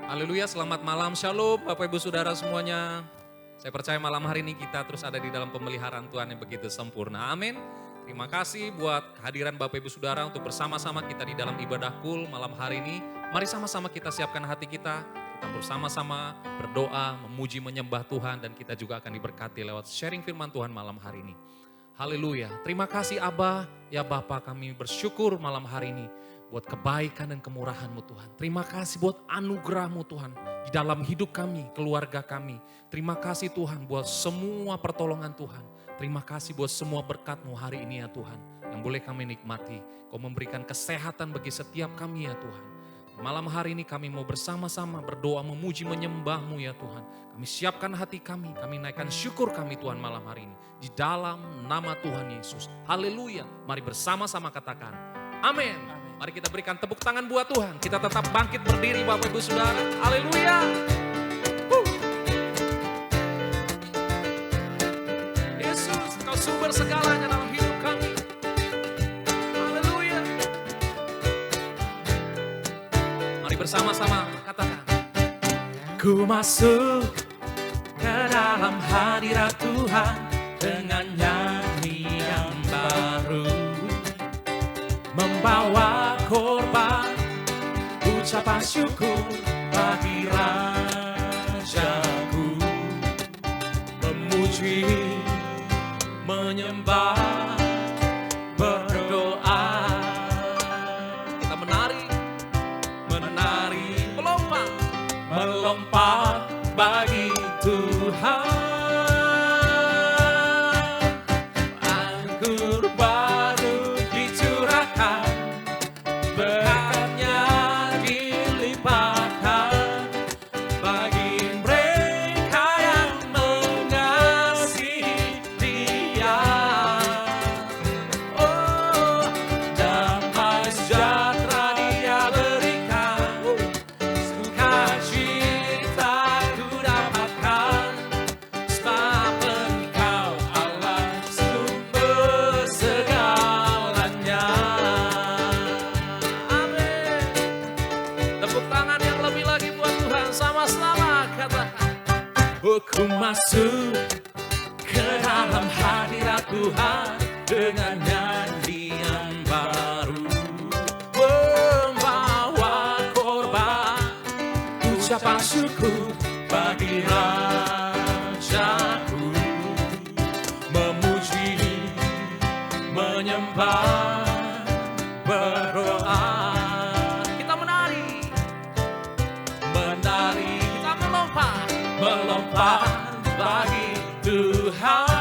Haleluya, selamat malam, shalom Bapak Ibu Saudara semuanya. Saya percaya malam hari ini kita terus ada di dalam pemeliharaan Tuhan yang begitu sempurna, amin. Terima kasih buat kehadiran Bapak Ibu Saudara untuk bersama-sama kita di dalam ibadah kul malam hari ini. Mari sama-sama kita siapkan hati kita bersama-sama berdoa, memuji, menyembah Tuhan. Dan kita juga akan diberkati lewat sharing firman Tuhan malam hari ini. Haleluya, terima kasih Abah, ya Bapa, kami bersyukur malam hari ini buat kebaikan dan kemurahan-Mu Tuhan. Terima kasih buat anugerah-Mu Tuhan di dalam hidup kami, keluarga kami. Terima kasih Tuhan buat semua pertolongan Tuhan. Terima kasih buat semua berkat-Mu hari ini ya Tuhan, yang boleh kami nikmati. Kau memberikan kesehatan bagi setiap kami ya Tuhan. Malam hari ini kami mau bersama-sama berdoa, memuji, menyembah-Mu ya Tuhan. Kami siapkan hati kami naikkan syukur kami Tuhan malam hari ini. Di dalam nama Tuhan Yesus. Haleluya. Mari bersama-sama katakan, amin. Mari kita berikan tepuk tangan buat Tuhan. Kita tetap bangkit berdiri Bapak Ibu Saudara. Haleluya. Yesus, Kau sumber segalanya dalam hidup kami. Haleluya. Mari bersama-sama katakan. Ku masuk ke dalam hadirat Tuhan dengan nyanyi yang baru. Membawa korban ucapan syukur bagi Rajaku. Memuji, menyembah, berdoa. Kita menari, melompat bagi Tuhan. Ku masuk ke dalam hadirat Tuhan dengan nyanyian baru. Membawa korban ucapan syukur bagi Rajaku. Memuji, menyembah, berdoa. Kita menari, kita melompat bagi Tuhan.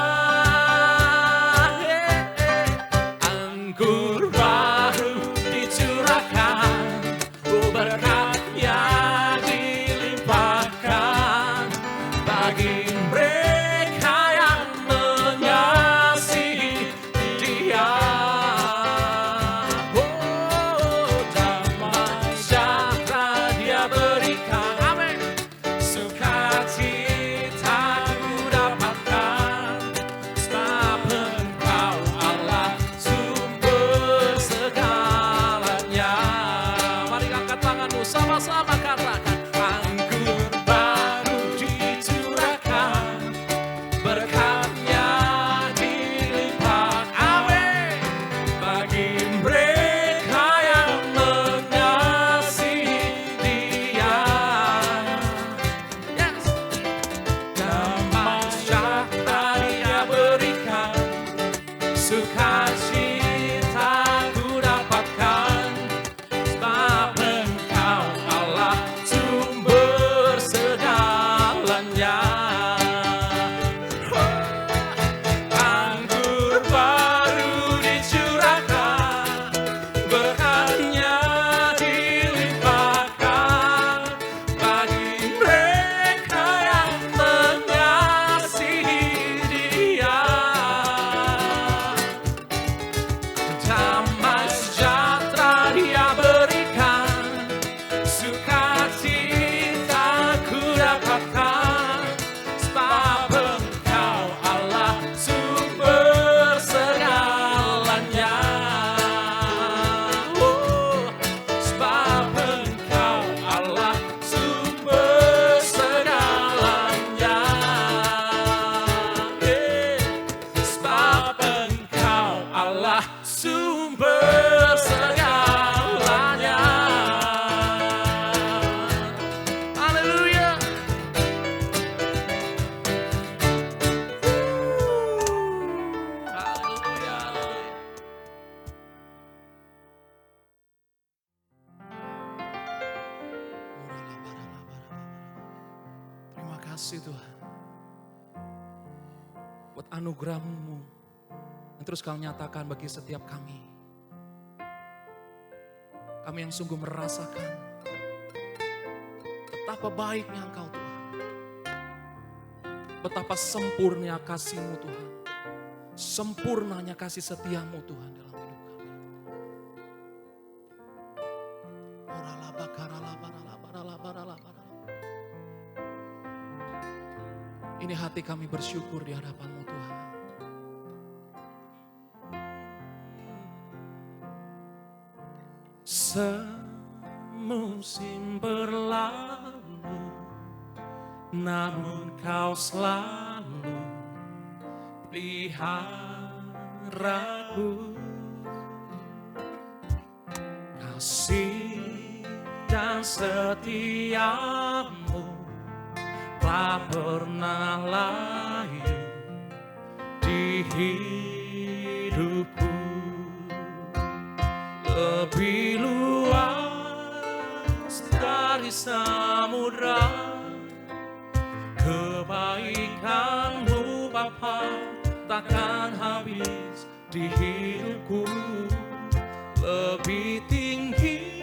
Anggur baru dicurahkan, berkatnya dilimpahkan bagi mereka yang mengasihi Dia. Oh, damai sejahtera Dia berikan. Amin. Sukacita sama-sama katakan, anggur baru dicurahkan, berkatnya dilimpahkan. Amin. Bagi mereka yang mengasihi Dia. Yes. Damai sejahtera Dia berikan, sukacita ku dapatkan. kasih Tuhan. Buat anugerah-Mu yang terus Kau nyatakan bagi setiap kami. Kami yang sungguh merasakan betapa baiknya Engkau Tuhan. Betapa sempurna kasih-Mu Tuhan. Sempurnanya kasih setia-Mu Tuhan dalam hidup kami. Ini hati kami bersyukur di hadapan-Mu Tuhan. Semusim berlalu, namun Kau selalu peliharaku. Kasih dan setiamu tak pernah layu di hidupku. Lebih luas dari samudra, kebaikan-Mu Bapa takkan habis di hidupku. Lebih tinggi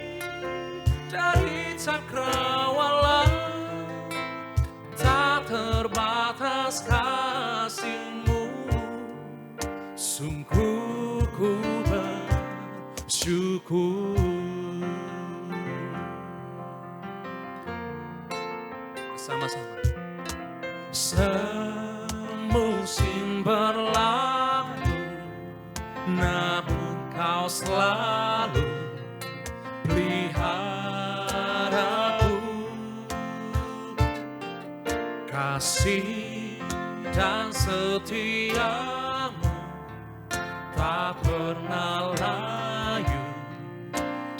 dari cakrawala, tak terbatas kasih-Mu. Sungguh ku bersyukur. Sama-sama. Semusim berlalu, namun Kau selalu peliharaku. Kasih dan setiamu tak pernah layu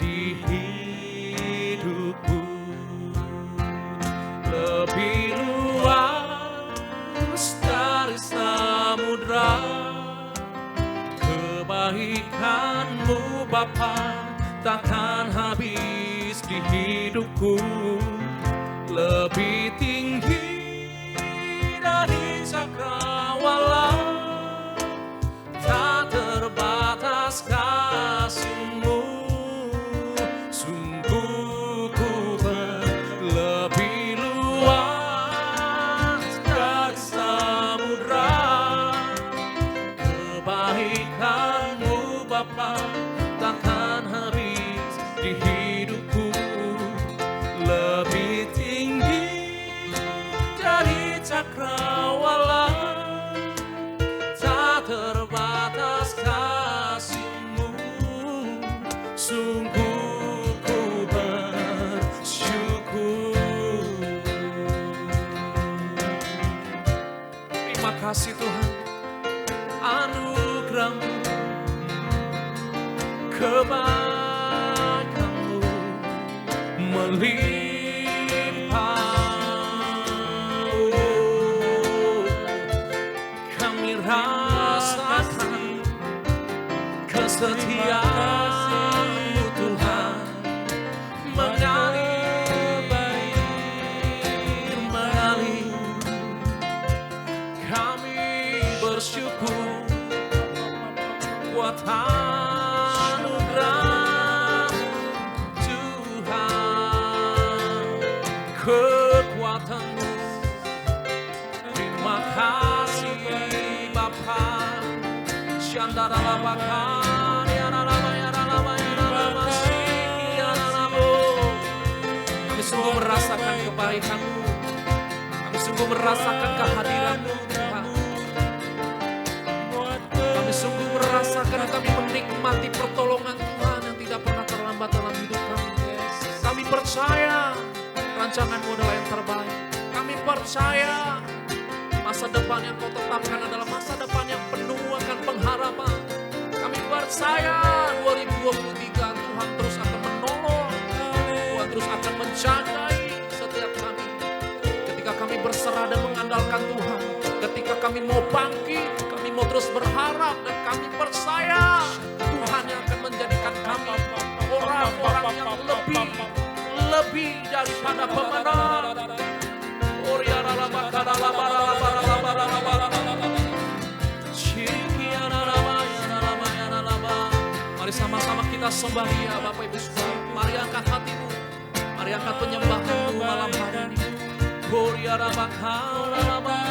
di hidupku. Lebih luas dari samudra, kebaikan-Mu Bapa takkan habis di hidupku. Lebih tinggi dari cakrawala, tak terbatas kasih-Mu. Sungguh ku lebih luas dari samudra, kebaikan-Mu Bapa takkan habis di hidupku. Lebih tinggi dari cakrawala, tak terbatas kasih-Mu. Sungguh ku bersyukur. Terima kasih Tuhan. Anugerah-Mu, kebaikan-Mu melimpah. Kami rasakan kesetiaan-Mu Tuhan, mengalir kami bersyukur buat anugerah Tuhan, kekuatan-Mu. Terima kasih Bapa. Shandara labakan ya nalama ya nalama ya nalama ya nalamo. Kami sungguh merasakan kebaikan-Mu. Kami sungguh merasakan kehadiran-Mu Tuhan. Kami sungguh merasakan, kami menikmati pertolongan Tuhan yang tidak pernah terlambat dalam hidup kami. Kami percaya rancangan-Mu adalah yang terbaik. Kami percaya masa depan yang Kau tetapkan adalah masa depan yang penuh akan pengharapan. Kami percaya 2023 Tuhan terus akan menolong, Tuhan terus akan menjagai setiap kami. Ketika kami berserah dan mengandalkan Tuhan, ketika kami mau bangkit, kami mau terus berharap, dan kami percaya Tuhan yang akan menjadikan kami orang-orang yang lebih daripada pemenang. Mari sama-sama kita sembah Dia, Bapak Ibu Saudara. Mari angkat hatimu, mari angkat penyembahanmu malam hari ini. Gloria rabakau ralaba,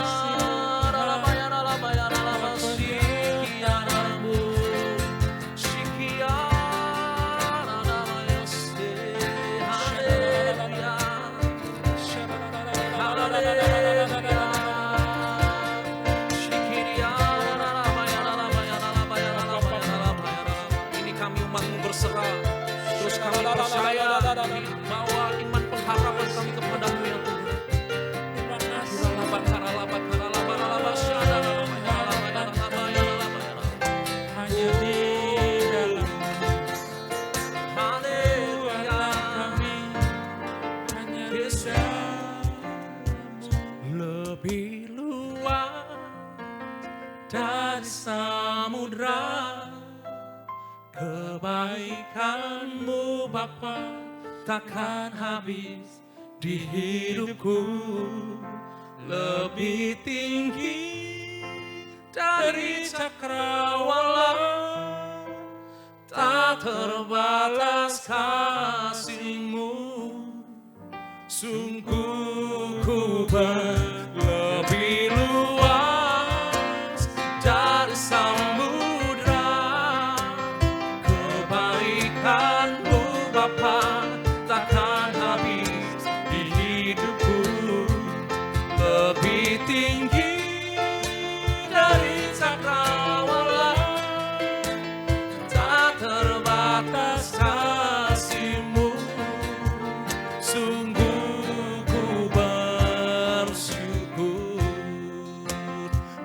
ralaba ya ralaba ya ralaba, sikia ralabu, sikia ralaba ya se, haleluya, haleluya. Sikiria ralaba ya ralaba ya ralaba ya ralaba ya ralaba ya ralaba. Ini kami umatmu berserah, terus kami percaya bahwa iman pengharapan kami kepadamu ya Tuhan. Lebih luas dari samudra, kebaikanmu Bapa takkan habis di hidupku. Lebih tinggi dari cakrawala, tak terbatas kasih-Mu. Sungguh ku lebih luas dari samudra, kebaikan-Mu Bapa takkan habis di hidupku. Lebih tinggi dari cakrawala, tak terbatas kasih-Mu. Sungguh ku bersyukur,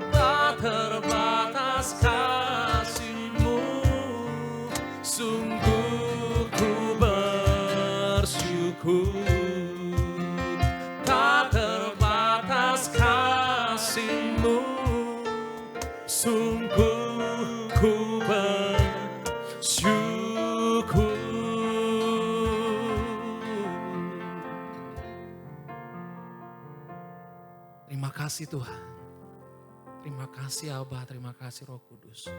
tak terbatas kasih-Mu. Sungguh ku bersyukur, tak terbatas kasih-Mu. Sungguh ku bersyukur. Terima kasih Tuhan. Terima kasih Abah, terima kasih Roh Kudus.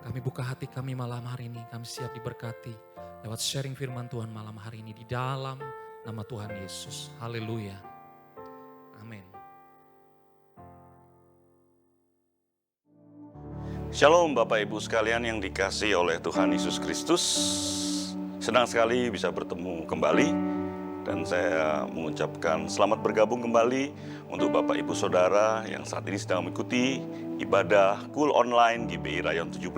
Kami buka hati kami malam hari ini, kami siap diberkati lewat sharing firman Tuhan malam hari ini di dalam nama Tuhan Yesus. Haleluya. Amin. Shalom Bapak Ibu sekalian yang dikasihi oleh Tuhan Yesus Kristus. Senang sekali bisa bertemu kembali dan saya mengucapkan selamat bergabung kembali untuk Bapak Ibu Saudara yang saat ini sedang mengikuti ibadah Cool Online GBI Rayon 17.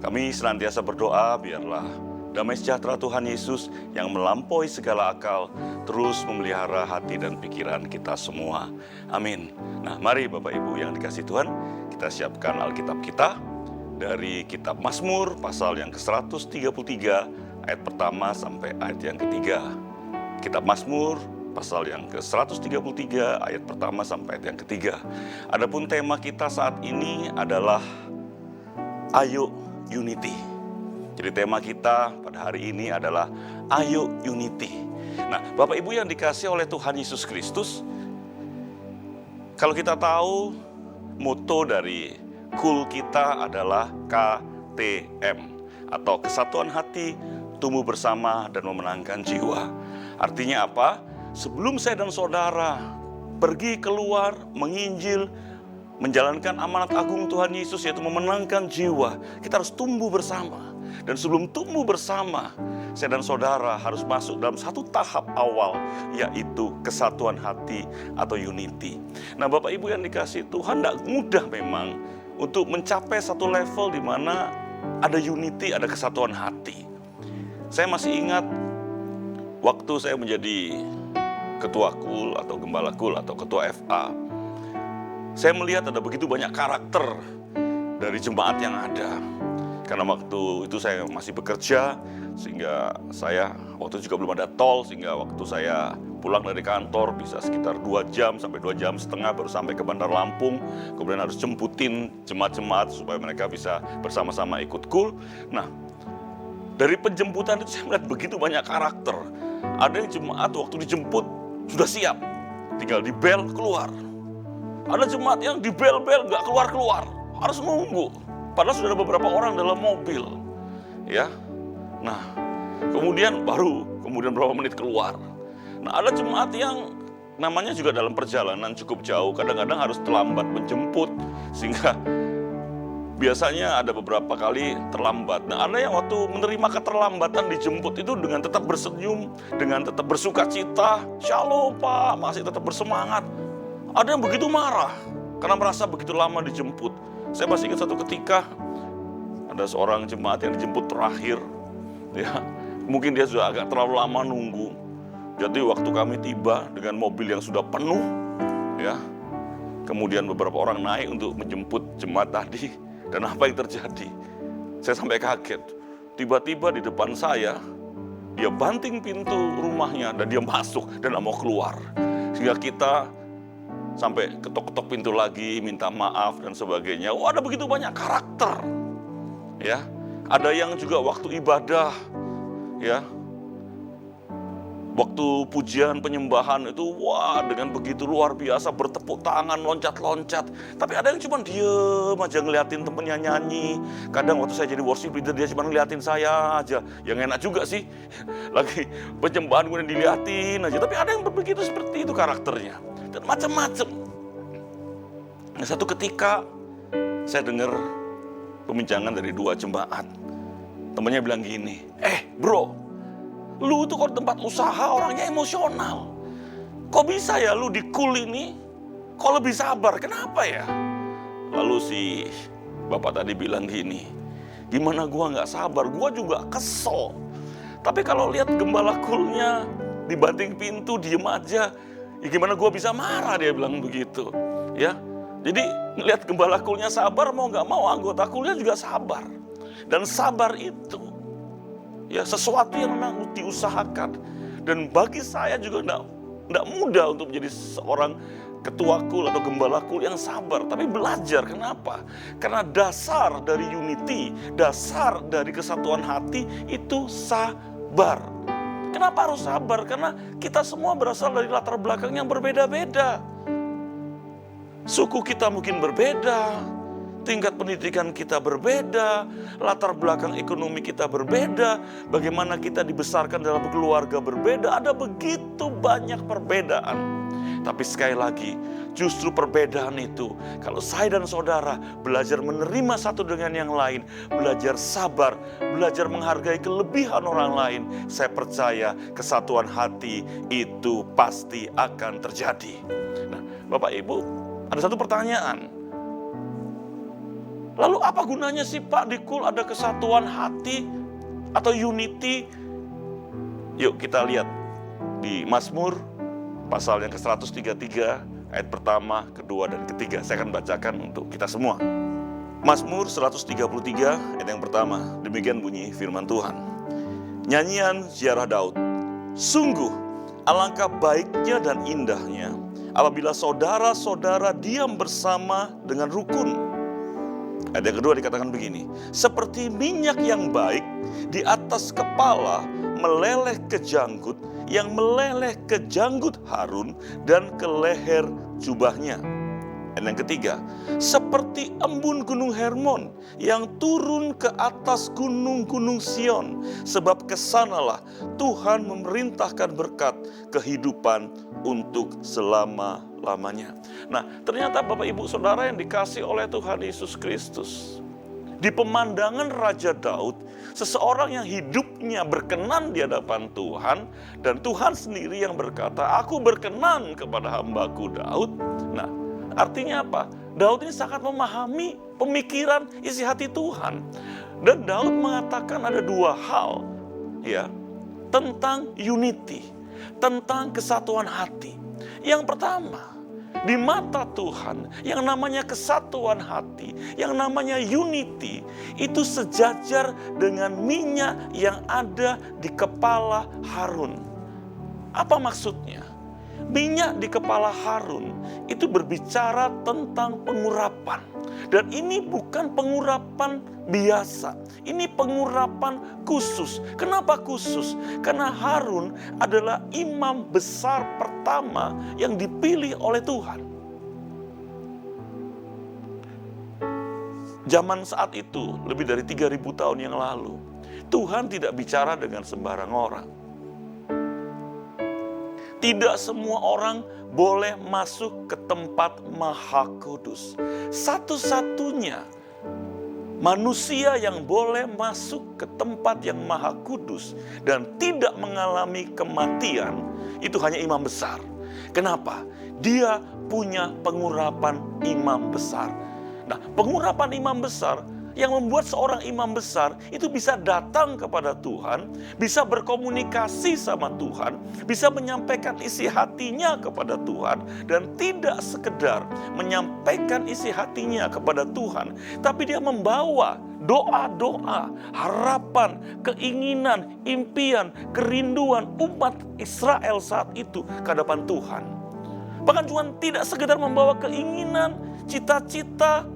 Kami senantiasa berdoa biarlah damai sejahtera Tuhan Yesus yang melampaui segala akal terus memelihara hati dan pikiran kita semua. Amin. Nah, mari Bapak Ibu yang dikasihi Tuhan, kita siapkan Alkitab kita dari kitab Mazmur pasal yang ke-133 ayat pertama sampai ayat yang ketiga. Kitab Mazmur pasal yang ke-133 ayat pertama sampai ayat yang ketiga. Adapun tema kita saat ini adalah Ayo Unity. Jadi tema kita pada hari ini adalah Ayo Unity. Nah, Bapak Ibu yang dikasihi oleh Tuhan Yesus Kristus, kalau kita tahu moto dari Cool kita adalah KTM atau Kesatuan Hati, Tumbuh Bersama dan Memenangkan Jiwa. Artinya apa? Sebelum saya dan saudara pergi keluar menginjil, menjalankan amanat agung Tuhan Yesus yaitu memenangkan jiwa, kita harus tumbuh bersama. Dan sebelum tumbuh bersama, saya dan saudara harus masuk dalam satu tahap awal, yaitu kesatuan hati atau unity. Nah, Bapak Ibu yang dikasihi Tuhan, tidak mudah memang untuk mencapai satu level di mana ada unity, ada kesatuan hati. Saya masih ingat waktu saya menjadi ketua KUL atau gembala KUL atau ketua FA, saya melihat ada begitu banyak karakter dari jemaat yang ada. Karena waktu itu saya masih bekerja, sehingga saya waktu itu juga belum ada tol, sehingga waktu saya pulang dari kantor bisa sekitar 2 jam sampai 2 jam setengah baru sampai ke Bandar Lampung. Kemudian harus jemputin jemaat-jemaat supaya mereka bisa bersama-sama ikut KUL. Nah, dari penjemputan itu saya melihat begitu banyak karakter. Ada yang jemaat waktu dijemput sudah siap, tinggal di bel keluar. Ada jemaat yang dibel-bel gak keluar-keluar, harus nunggu. Padahal sudah ada beberapa orang dalam mobil. Ya, nah kemudian berapa menit keluar. Nah ada jemaat yang namanya juga dalam perjalanan cukup jauh, kadang-kadang harus terlambat menjemput, sehingga biasanya ada beberapa kali terlambat. Nah ada yang waktu menerima keterlambatan dijemput itu dengan tetap bersenyum, dengan tetap bersuka cita, shalom Pak, masih tetap bersemangat. Ada yang begitu marah karena merasa begitu lama dijemput. Saya masih ingat satu ketika ada seorang jemaat yang dijemput terakhir, ya mungkin dia sudah agak terlalu lama nunggu. Jadi waktu kami tiba dengan mobil yang sudah penuh, ya kemudian beberapa orang naik untuk menjemput jemaat tadi. Dan apa yang terjadi? Saya sampai kaget. Tiba-tiba di depan saya, dia banting pintu rumahnya dan dia masuk dan tidak mau keluar. Sehingga kita sampai ketok-ketok pintu lagi, minta maaf dan sebagainya. Ada begitu banyak karakter. Ya, ada yang juga waktu ibadah, ya, waktu pujian penyembahan itu dengan begitu luar biasa, bertepuk tangan, loncat-loncat. Tapi ada yang cuma diem aja ngeliatin temennya nyanyi. Kadang waktu saya jadi worship leader dia cuma ngeliatin saya aja. Yang enak juga sih, lagi penyembahan kemudian diliatin aja. Tapi ada yang begitu seperti itu karakternya. Dan macam-macam. Nah, satu ketika saya dengar pembincangan dari dua jemaat. Temannya bilang gini, bro, lu tuh kalau tempat usaha orangnya emosional. Kok bisa ya lu di cool ini, kok lebih sabar, kenapa ya? Lalu si bapak tadi bilang gini, gimana gua gak sabar, gua juga kesel. Tapi kalau lihat gembala coolnya dibanting pintu, diem aja, ya gimana gua bisa marah, dia bilang begitu. Ya, jadi lihat gembala coolnya sabar, mau gak mau anggota coolnya juga sabar. Dan sabar itu ya sesuatu yang memang diusahakan. Dan bagi saya juga tidak mudah untuk menjadi seorang ketua kul atau gembala kul yang sabar. Tapi belajar, kenapa? Karena dasar dari unity, dasar dari kesatuan hati itu sabar. Kenapa harus sabar? Karena kita semua berasal dari latar belakang yang berbeda-beda. Suku kita mungkin berbeda, tingkat pendidikan kita berbeda, latar belakang ekonomi kita berbeda, bagaimana kita dibesarkan dalam keluarga berbeda, ada begitu banyak perbedaan. Tapi sekali lagi, justru perbedaan itu, kalau saya dan saudara belajar menerima satu dengan yang lain, belajar sabar, belajar menghargai kelebihan orang lain, saya percaya kesatuan hati itu pasti akan terjadi. Nah, Bapak Ibu, ada satu pertanyaan. Lalu apa gunanya sih Pak di kul ada kesatuan hati atau unity? Yuk kita lihat di Mazmur pasal yang ke-133 ayat pertama, kedua, dan ketiga. Saya akan bacakan untuk kita semua. Mazmur 133 ayat yang pertama, demikian bunyi firman Tuhan. Nyanyian ziarah Daud. Sungguh alangkah baiknya dan indahnya apabila saudara-saudara diam bersama dengan rukun. Ayat yang kedua dikatakan begini, seperti minyak yang baik di atas kepala meleleh ke janggut, yang meleleh ke janggut Harun dan ke leher jubahnya. Dan yang ketiga, seperti embun gunung Hermon yang turun ke atas gunung-gunung Sion, sebab kesanalah Tuhan memerintahkan berkat kehidupan untuk selama-lamanya. Nah, ternyata Bapak Ibu Saudara yang dikasih oleh Tuhan Yesus Kristus, di pemandangan Raja Daud, seseorang yang hidupnya berkenan di hadapan Tuhan, dan Tuhan sendiri yang berkata, aku berkenan kepada hambaku Daud. Nah, artinya apa? Daud ini sangat memahami pemikiran isi hati Tuhan. Dan Daud mengatakan ada dua hal, ya, tentang unity, tentang kesatuan hati. Yang pertama, di mata Tuhan, yang namanya kesatuan hati, yang namanya unity, itu sejajar dengan minyak yang ada di kepala Harun. Apa maksudnya? Minyak di kepala Harun itu berbicara tentang pengurapan. Dan ini bukan pengurapan biasa, ini pengurapan khusus. Kenapa khusus? Karena Harun adalah imam besar pertama yang dipilih oleh Tuhan. zaman saat itu, lebih dari 3.000 tahun yang lalu, Tuhan tidak bicara dengan sembarang orang. Tidak semua orang boleh masuk ke tempat Maha Kudus. Satu-satunya manusia yang boleh masuk ke tempat yang Maha Kudus dan tidak mengalami kematian, itu hanya imam besar. Kenapa? Dia punya pengurapan imam besar. Nah, pengurapan imam besar yang membuat seorang imam besar itu bisa datang kepada Tuhan, bisa berkomunikasi sama Tuhan, bisa menyampaikan isi hatinya kepada Tuhan, dan tidak sekedar menyampaikan isi hatinya kepada Tuhan, tapi dia membawa doa-doa, harapan, keinginan, impian, kerinduan umat Israel saat itu ke hadapan Tuhan. Bahkan Tuhan tidak sekedar membawa keinginan, cita-cita,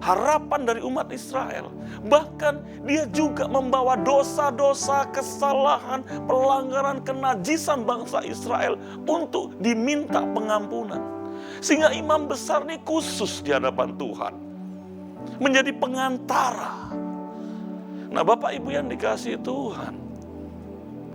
harapan dari umat Israel. Bahkan dia juga membawa dosa-dosa, kesalahan, pelanggaran, kenajisan bangsa Israel untuk diminta pengampunan. Sehingga imam besar ini khusus di hadapan Tuhan, menjadi pengantara. Nah, Bapak Ibu yang dikasihi Tuhan,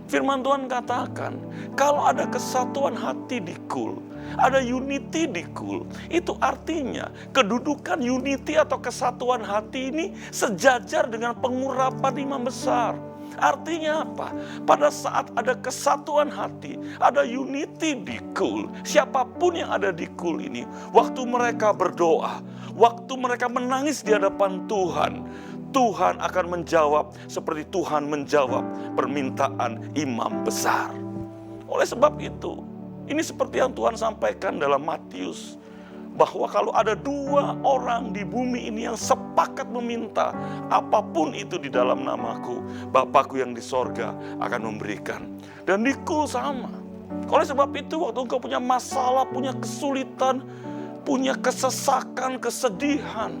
firman Tuhan katakan, kalau ada kesatuan hati di kul, ada unity di kul, itu artinya kedudukan unity atau kesatuan hati ini sejajar dengan pengurapan imam besar. Artinya apa? Pada saat ada kesatuan hati, ada unity di kul, siapapun yang ada di kul ini, waktu mereka berdoa, waktu mereka menangis di hadapan Tuhan, Tuhan akan menjawab seperti Tuhan menjawab permintaan imam besar. Oleh sebab itu, ini seperti yang Tuhan sampaikan dalam Matius, bahwa kalau ada 2 orang di bumi ini yang sepakat meminta apapun itu di dalam namaku, Bapakku yang di sorga akan memberikan. Dan di kul sama. Oleh sebab itu, waktu engkau punya masalah, punya kesulitan, punya kesesakan, kesedihan,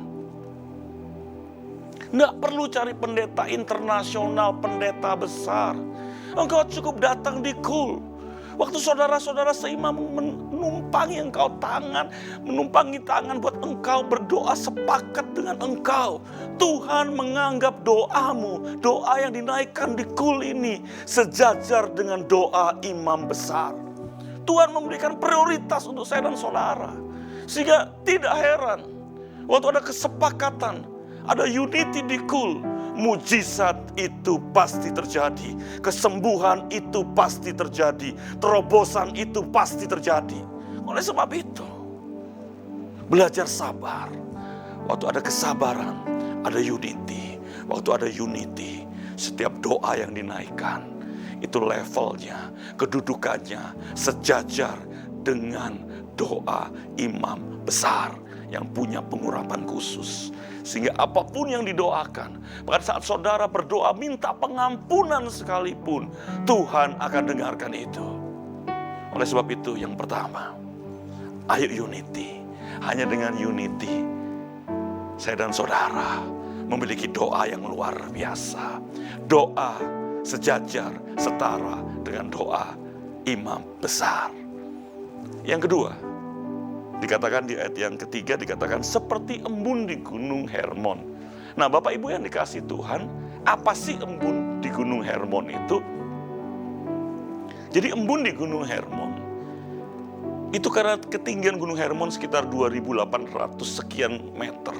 nggak perlu cari pendeta internasional, pendeta besar. Engkau cukup datang di kul. Waktu saudara-saudara seimam menumpangi engkau tangan, menumpangi tangan buat engkau berdoa sepakat dengan engkau, Tuhan menganggap doamu, doa yang dinaikkan di kul ini sejajar dengan doa imam besar. Tuhan memberikan prioritas untuk saya dan saudara. Sehingga tidak heran waktu ada kesepakatan, ada unity di kul, mujizat itu pasti terjadi. Kesembuhan itu pasti terjadi. Terobosan itu pasti terjadi. Oleh sebab itu, belajar sabar. Waktu ada kesabaran, ada unity. Waktu ada unity, setiap doa yang dinaikkan, itu levelnya, kedudukannya sejajar dengan doa imam besar yang punya pengurapan khusus. Sehingga apapun yang didoakan, bahkan saat saudara berdoa minta pengampunan sekalipun, Tuhan akan dengarkan itu. Oleh sebab itu, yang pertama, ayo unity. Hanya dengan unity, saya dan saudara memiliki doa yang luar biasa. Doa sejajar, setara dengan doa imam besar. Yang kedua, dikatakan di ayat yang ketiga, dikatakan seperti embun di gunung Hermon. Nah, Bapak Ibu yang dikasih Tuhan, apa sih embun di gunung Hermon itu? Jadi embun di gunung Hermon itu karena ketinggian gunung Hermon sekitar 2.800 sekian meter.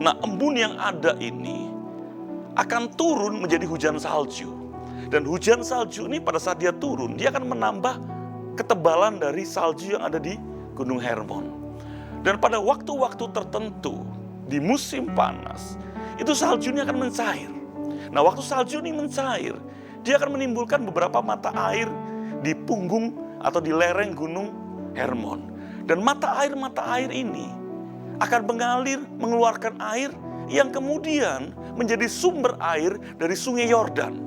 Nah, embun yang ada ini akan turun menjadi hujan salju. Dan hujan salju ini pada saat dia turun, dia akan menambah ketebalan dari salju yang ada di Gunung Hermon. Dan pada waktu-waktu tertentu di musim panas, itu salju ini akan mencair. Nah, waktu salju ini mencair, dia akan menimbulkan beberapa mata air di punggung atau di lereng Gunung Hermon. Dan mata air ini akan mengalir, mengeluarkan air yang kemudian menjadi sumber air dari sungai Yordan.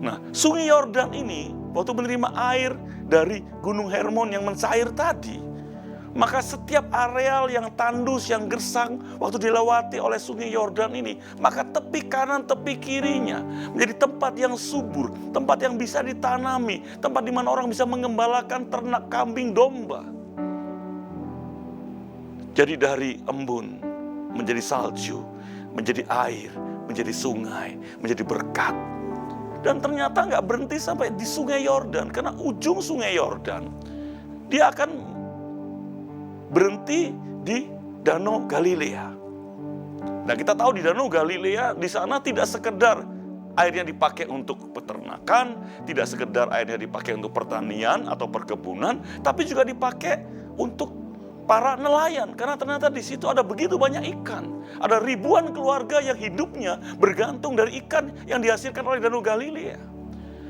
Nah, sungai Yordan ini waktu menerima air dari Gunung Hermon yang mencair tadi, maka setiap areal yang tandus, yang gersang, waktu dilewati oleh sungai Yordan ini, maka tepi kanan, tepi kirinya menjadi tempat yang subur, tempat yang bisa ditanami, tempat di mana orang bisa mengembalakan ternak kambing domba. Jadi dari embun menjadi salju, menjadi air, menjadi sungai, menjadi berkat. Dan ternyata nggak berhenti sampai di sungai Yordan, karena ujung sungai Yordan dia akan berhenti di Danau Galilea. Nah, kita tahu di Danau Galilea di sana tidak sekedar airnya dipakai untuk peternakan, tidak sekedar airnya dipakai untuk pertanian atau perkebunan, tapi juga dipakai untuk para nelayan. Karena ternyata di situ ada begitu banyak ikan. Ada ribuan keluarga yang hidupnya bergantung dari ikan yang dihasilkan oleh Danau Galilea.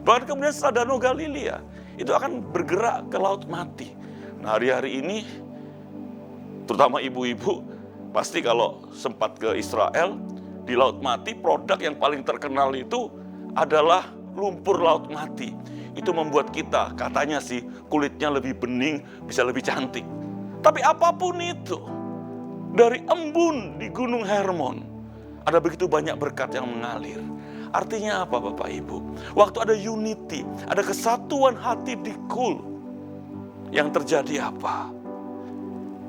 Bahkan kemudian setelah Danau Galilea, itu akan bergerak ke Laut Mati. Nah, hari-hari ini, terutama ibu-ibu, pasti kalau sempat ke Israel, di Laut Mati, produk yang paling terkenal itu adalah lumpur Laut Mati. Itu membuat kita, katanya sih, kulitnya lebih bening, bisa lebih cantik. Tapi apapun itu, dari embun di Gunung Hermon, ada begitu banyak berkat yang mengalir. Artinya apa Bapak Ibu? Waktu ada unity, ada kesatuan hati di Kul, yang terjadi apa?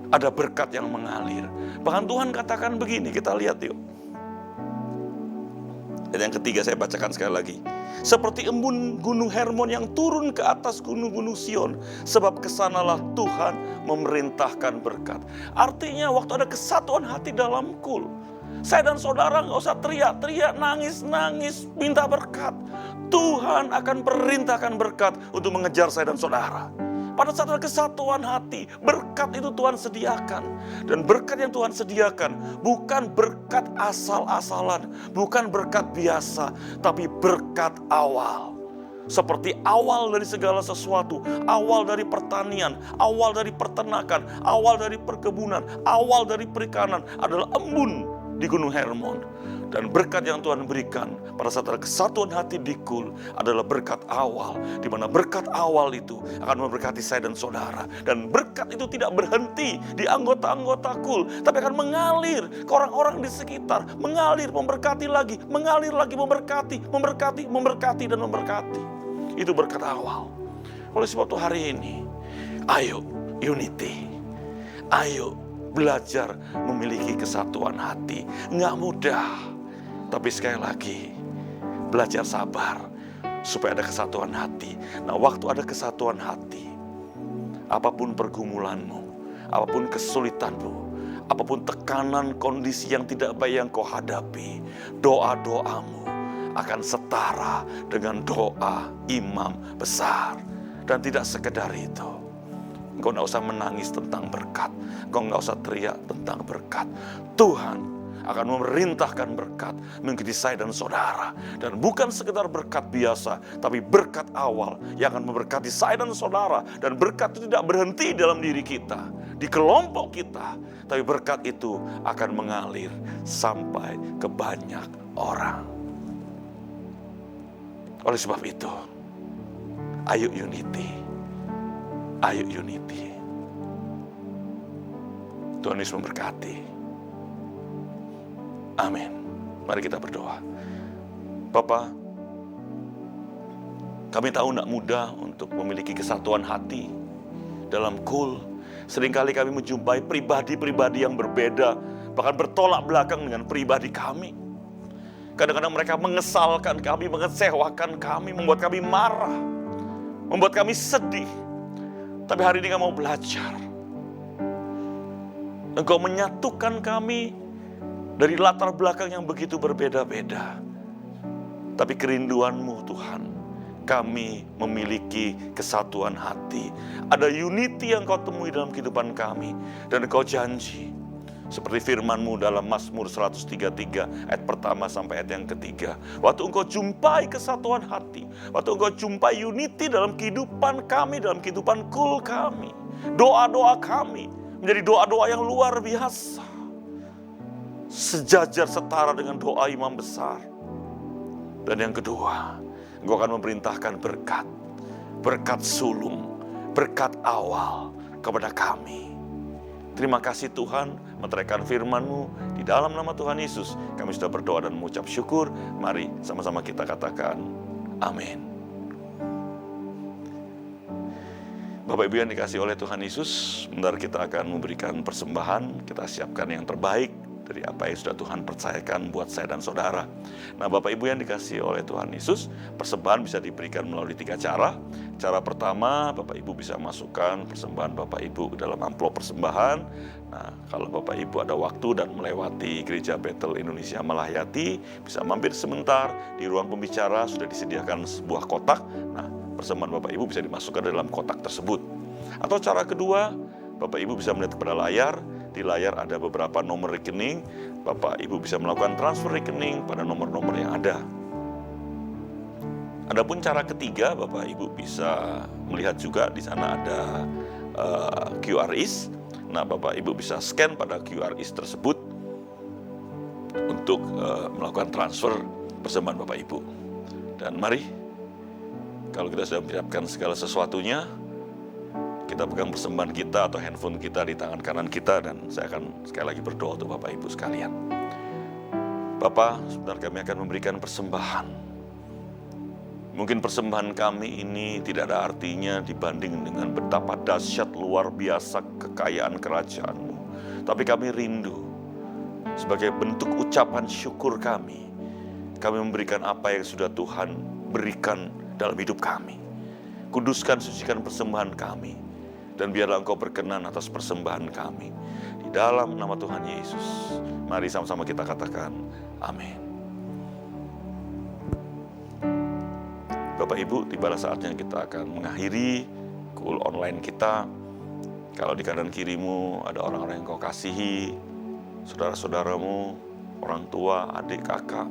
Ada berkat yang mengalir. Bahkan Tuhan katakan begini, kita lihat yuk. Dan yang ketiga saya bacakan sekali lagi. Seperti embun gunung Hermon yang turun ke atas gunung-gunung Sion. Sebab kesanalah Tuhan memerintahkan berkat. Artinya waktu ada kesatuan hati dalam Kul, saya dan saudara gak usah teriak-teriak, nangis-nangis, minta berkat. Tuhan akan perintahkan berkat untuk mengejar saya dan saudara. Pada saat ada kesatuan hati, berkat itu Tuhan sediakan. Dan berkat yang Tuhan sediakan bukan berkat asal-asalan, bukan berkat biasa, tapi berkat awal. Seperti awal dari segala sesuatu, awal dari pertanian, awal dari peternakan, awal dari perkebunan, awal dari perikanan adalah embun di Gunung Hermon. Dan berkat yang Tuhan berikan pada saat ada kesatuan hati di Kul adalah berkat awal. Di mana berkat awal itu akan memberkati saya dan saudara. Dan berkat itu tidak berhenti di anggota-anggota Kul, tapi akan mengalir ke orang-orang di sekitar. Mengalir, memberkati lagi, mengalir lagi, memberkati, memberkati, memberkati, dan memberkati. Itu berkat awal. Oleh sebab itu hari ini, ayo unity. Ayo belajar memiliki kesatuan hati. Nggak mudah. Tapi sekali lagi, belajar sabar supaya ada kesatuan hati. Nah, waktu ada kesatuan hati, apapun pergumulanmu, apapun kesulitanmu, apapun tekanan kondisi yang tidak baik yang kau hadapi, doa-doamu akan setara dengan doa imam besar. Dan tidak sekedar itu, engkau gak usah menangis tentang berkat, engkau gak usah teriak tentang berkat. Tuhan akan memerintahkan berkat mengikuti saya dan saudara. Dan bukan sekedar berkat biasa, tapi berkat awal yang akan memberkati saya dan saudara. Dan berkat itu tidak berhenti dalam diri kita, di kelompok kita, tapi berkat itu akan mengalir sampai ke banyak orang. Oleh sebab itu, ayo unity. Ayo unity. Tuhan Yesus memberkati. Amin. Mari kita berdoa. Bapa, kami tahu tidak mudah untuk memiliki kesatuan hati dalam Kul. Seringkali kami menjumpai pribadi-pribadi yang berbeda, bahkan bertolak belakang dengan pribadi kami. Kadang-kadang mereka mengesalkan kami, mengecewakan kami, membuat kami marah, membuat kami sedih. Tapi hari ini kami mau belajar. Engkau menyatukan kami dari latar belakang yang begitu berbeda-beda. Tapi kerinduan-Mu Tuhan, kami memiliki kesatuan hati. Ada unity yang Kau temui dalam kehidupan kami. Dan Kau janji, seperti firman-Mu dalam Mazmur 133 ayat pertama sampai ayat yang ketiga. Waktu Engkau jumpai kesatuan hati, waktu Engkau jumpai unity dalam kehidupan kami, dalam kehidupan Kul kami, doa-doa kami menjadi doa-doa yang luar biasa. Sejajar setara dengan doa imam besar. Dan yang kedua, Engkau akan memerintahkan berkat. Berkat sulung, berkat awal kepada kami. Terima kasih Tuhan, meteraikan firman-Mu. Di dalam nama Tuhan Yesus, kami sudah berdoa dan mengucap syukur. Mari sama-sama kita katakan, amin. Bapak Ibu yang dikasihi oleh Tuhan Yesus, sebentar kita akan memberikan persembahan. Kita siapkan yang terbaik. dari apa yang sudah Tuhan percayakan buat saya dan saudara. Nah, Bapak Ibu yang dikasihi oleh Tuhan Yesus, persembahan bisa diberikan melalui 3 cara. Cara pertama, Bapak Ibu bisa masukkan persembahan Bapak Ibu ke dalam amplop persembahan. Nah, kalau Bapak Ibu ada waktu dan melewati Gereja Bethel Indonesia Melahayati, bisa mampir sebentar di ruang pembicara, sudah disediakan sebuah kotak. Nah, persembahan Bapak Ibu bisa dimasukkan dalam kotak tersebut. Atau cara kedua, Bapak Ibu bisa melihat kepada layar. Di layar ada beberapa nomor rekening. Bapak Ibu bisa melakukan transfer rekening pada nomor-nomor yang ada. Adapun cara ketiga, Bapak Ibu bisa melihat juga di sana ada QRIS. Nah, Bapak Ibu bisa scan pada QRIS tersebut untuk melakukan transfer persembahan Bapak Ibu. Dan mari, kalau kita sudah menyiapkan segala sesuatunya, kita pegang persembahan kita atau handphone kita di tangan kanan kita, dan saya akan sekali lagi berdoa untuk Bapak Ibu sekalian. Bapak, sebentar kami akan memberikan persembahan. Mungkin persembahan kami ini tidak ada artinya dibanding dengan betapa dahsyat luar biasa kekayaan kerajaan-Mu. Tapi kami rindu, sebagai bentuk ucapan syukur kami memberikan apa yang sudah Tuhan berikan dalam hidup kami. Kuduskan, sucikan persembahan kami. Dan biarlah Engkau berkenan atas persembahan kami. Di dalam nama Tuhan Yesus, mari sama-sama kita katakan, amin. Bapak Ibu, tibalah saatnya kita akan mengakhiri Cool Online kita. Kalau di kanan kirimu ada orang-orang yang Kau kasihi, saudara-saudaramu, orang tua, adik, kakak,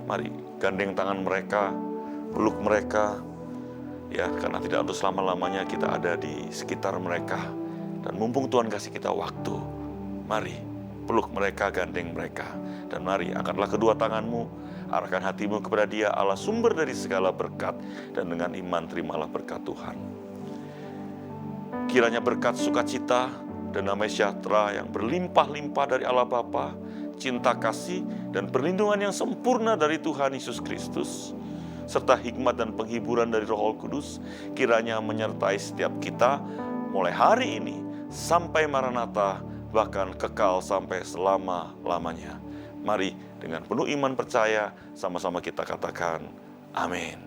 mari gandeng tangan mereka, peluk mereka. Ya, karena tidak untuk selama-lamanya kita ada di sekitar mereka. Dan mumpung Tuhan kasih kita waktu, mari peluk mereka, gandeng mereka. Dan mari angkatlah kedua tanganmu, arahkan hatimu kepada Dia, Allah sumber dari segala berkat. Dan dengan iman terimalah berkat Tuhan. Kiranya berkat sukacita dan damai sejahtera yang berlimpah-limpah dari Allah Bapa, cinta kasih dan perlindungan yang sempurna dari Tuhan Yesus Kristus, serta hikmat dan penghiburan dari Roh Kudus, kiranya menyertai setiap kita mulai hari ini sampai Maranatha, bahkan kekal sampai selama-lamanya. Mari dengan penuh iman percaya sama-sama kita katakan amin.